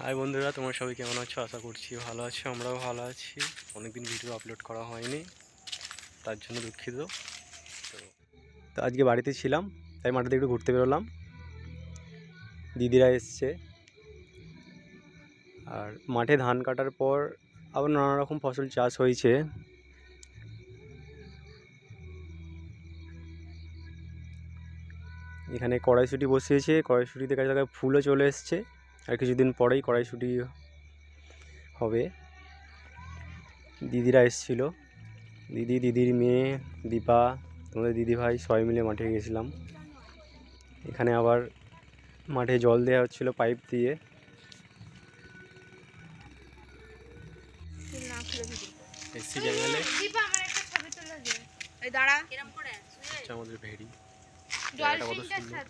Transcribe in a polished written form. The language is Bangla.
হাই বন্ধুরা, তোমরা সবাই কেমন আছো? আশা করছি ভালো আছো। আমরাও ভালো আছি। অনেকদিন ভিডিও আপলোড করা হয়নি, তার জন্য দুঃখিত। তো আজকে বাড়িতে ছিলাম, তাই মাঠে একটু ঘুরতে বেরোলাম। দিদিরা এসছে, আর মাঠে ধান কাটার পর আবার নানা রকম ফসল চাষ হয়েছে। এখানে কড়াইশুঁটি বসিয়েছে, কড়াইশুঁটিতে কাছে কাছে ফুলও চলে এসছে, আর কিছুদিন পরেই কড়াইশুঁটি হবে। দিদিরা এসছিল, দিদির মেয়ে দীপা, তোমাদের দিদি ভাই সবাই মিলে মাঠে গেছিলাম। এখানে আবার মাঠে জল দেওয়া হচ্ছিল পাইপ দিয়ে। এসছি জঙ্গলে, আমাদের ভেড়ি, জায়গাটা কত সুন্দর।